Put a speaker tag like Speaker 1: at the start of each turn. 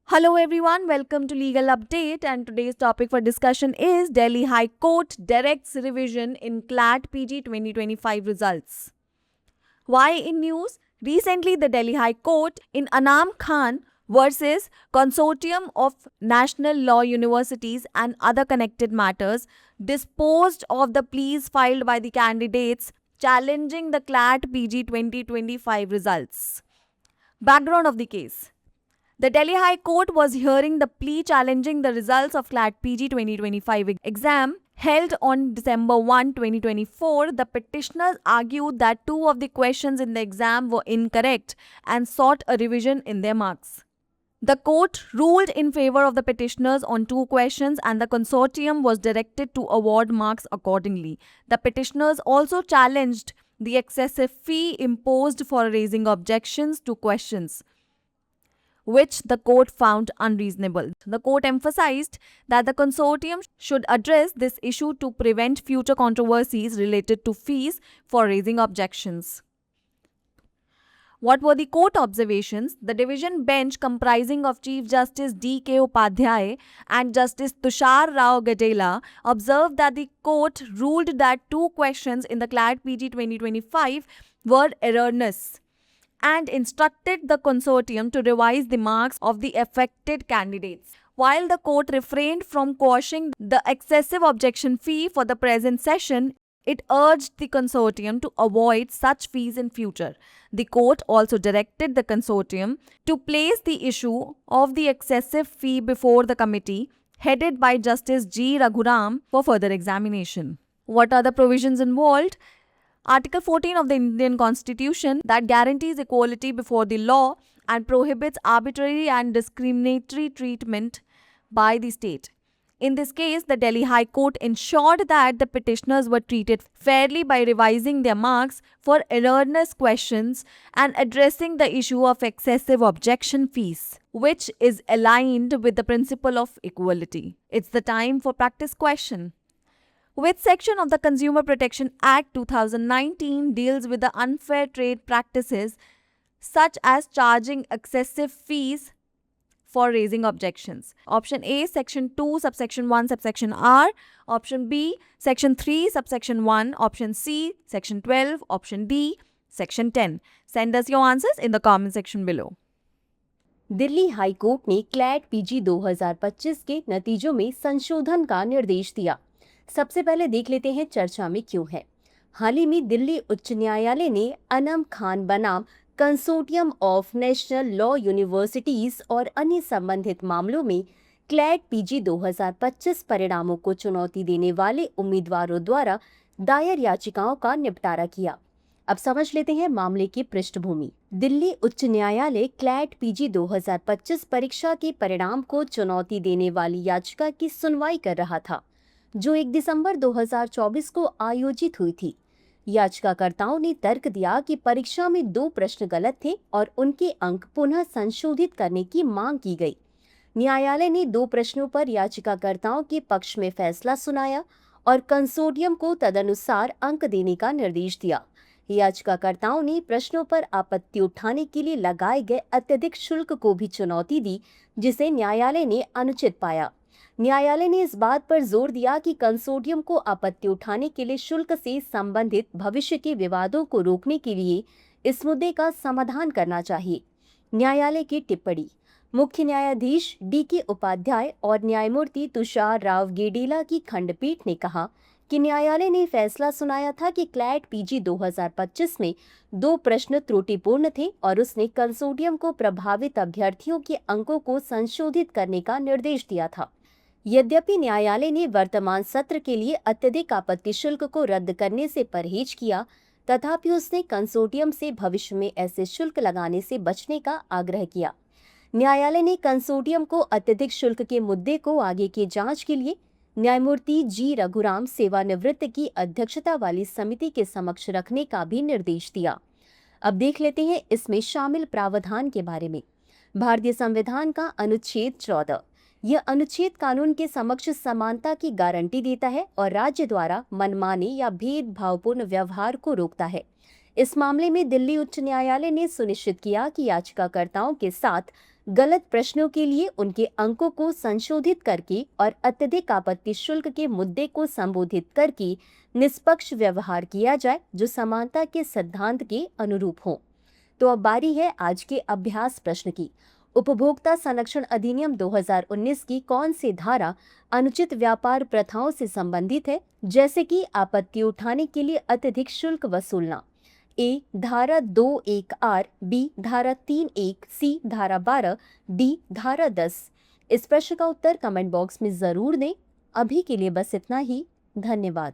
Speaker 1: Hello everyone, welcome to Legal Update, and today's topic for discussion is Delhi High Court directs revision in CLAT PG 2025 results. Why in news? Recently, the Delhi High Court in Anam Khan versus Consortium of National Law Universities and other connected matters disposed of the pleas filed by the candidates challenging the CLAT PG 2025 results. Background of the case. The Delhi High Court was hearing the plea challenging the results of CLAT PG 2025 exam held on December 1, 2024. The petitioners argued that two of the questions in the exam were incorrect and sought a revision in their marks. The court ruled in favor of the petitioners on two questions, and the consortium was directed to award marks accordingly. The petitioners also challenged the excessive fee imposed for raising objections to questions, which the court found unreasonable. The court emphasized that the consortium should address this issue to prevent future controversies related to fees for raising objections. What were the court observations? The division bench, comprising of Chief Justice D.K. Upadhyay and Justice Tushar Rao Gadela, observed that the court ruled that two questions in the CLAT PG 2025 were erroneous and instructed the consortium to revise the marks of the affected candidates. While the court refrained from quashing the excessive objection fee for the present session, it urged the consortium to avoid such fees in future. The court also directed the consortium to place the issue of the excessive fee before the committee headed by Justice G. Raghuram for further examination. What are the provisions involved? Article 14 of the Indian Constitution that guarantees equality before the law and prohibits arbitrary and discriminatory treatment by the state. In this case, the Delhi High Court ensured that the petitioners were treated fairly by revising their marks for erroneous questions and addressing the issue of excessive objection fees, which is aligned with the principle of equality. It's the time for practice question. Which section of the Consumer Protection Act 2019 deals with the unfair trade practices such as charging excessive fees for raising objections? Option A, Section 2, subsection 1, subsection R. Option B, Section 3, subsection 1. Option C, Section 12. Option D, Section 10. Send us your answers in the comment section below.
Speaker 2: Delhi high court ने CLAT PG 2025 के नतीजों में संशोधन का निर्देश दिया। सबसे पहले देख लेते हैं चर्चा में क्यों है। हाल ही में दिल्ली उच्च न्यायालय ने अनम खान बनाम consortium of national law universities और अन्य संबंधित मामलों में क्लैट पीजी 2025 परिणामों को चुनौती देने वाले उम्मीदवारों द्वारा दायर याचिकाओं का निपटारा किया। अब समझ लेते हैं मामले की पृष्ठभूमि। दिल्ली उच्च न्यायालय क्लैट पीजी 2025 परीक्षा के परिणाम को चुनौती देने वाली याचिका की सुनवाई कर रहा था, जो 1 दिसंबर 2024 को आयोजित हुई थी। याचिकाकर्ताओं ने तर्क दिया कि परीक्षा में 2 प्रश्न गलत थे और उनके अंक पुनः संशोधित करने की मांग की गई। न्यायालय ने 2 प्रश्नों पर याचिकाकर्ताओं के पक्ष में फैसला सुनाया और कंसोर्टियम को तदनुसार अंक देने का निर्देश दिया। याचिकाकर्ताओं ने प्रश्नों पर आपत्ति उठाने के लिए लगाए गए अत्यधिक शुल्क को भी चुनौती दी, जिसे न्यायालय ने अनुचित पाया। न्यायालय ने इस बात पर जोर दिया कि कंसोर्टियम को आपत्ति उठाने के लिए शुल्क से संबंधित भविष्य के विवादों को रोकने के लिए इस मुद्दे का समाधान करना चाहिए। न्यायालय की टिप्पणी। मुख्य न्यायाधीश D.K. उपाध्याय और न्यायमूर्ति तुषार राव गेडेला की खंडपीठ ने कहा कि न्यायालय ने फैसला सुनाया था कि क्लैट पीजी 2025 में 2 प्रश्न त्रुटिपूर्ण थे और उसने कंसोर्टियम को प्रभावित अभ्यर्थियों के अंकों को संशोधित करने का निर्देश दिया था। यद्यपि न्यायालय ने वर्तमान सत्र के लिए अत्यधिक आपत्ति शुल्क को रद्द करने से परहेज किया, तथापि उसने कंसोर्टियम से भविष्य में ऐसे शुल्क लगाने से बचने का आग्रह किया। न्यायालय ने कंसोर्टियम को अत्यधिक शुल्क के मुद्दे को आगे की जांच के लिए न्यायमूर्ति जी रघुराम सेवानिवृत्त की अध्यक्षता वाली समिति के समक्ष रखने का भी निर्देश दिया। अब देख लेते हैं इसमें शामिल प्रावधान के बारे में। भारतीय संविधान का अनुच्छेद 14। यह अनुच्छेद कानून के समक्ष समानता की गारंटी देता है और राज्य द्वारा मनमाने या भेदभावपूर्ण व्यवहार को रोकता है। इस मामले में दिल्ली उच्च न्यायालय ने सुनिश्चित किया कि याचिकाकर्ताओं के साथ गलत प्रश्नों के लिए उनके अंकों को संशोधित करके और अत्यधिक आपत्ति शुल्क के मुद्दे को संबोधित करके निष्पक्ष व्यवहार किया जाए जो समानता के सिद्धांत के अनुरूप हो। तो अब बारी है आज के अभ्यास प्रश्न की। उपभोक्ता संरक्षण अधिनियम 2019 की कौन सी धारा अनुचित व्यापार प्रथाओं से संबंधित है, जैसे कि आपत्ति उठाने के लिए अत्यधिक शुल्क वसूलना? ए धारा 21R, बी धारा 31, सी धारा 12, डी धारा 10। इस प्रश्न का उत्तर कमेंट बॉक्स में जरूर दें। अभी के लिए बस इतना ही। धन्यवाद।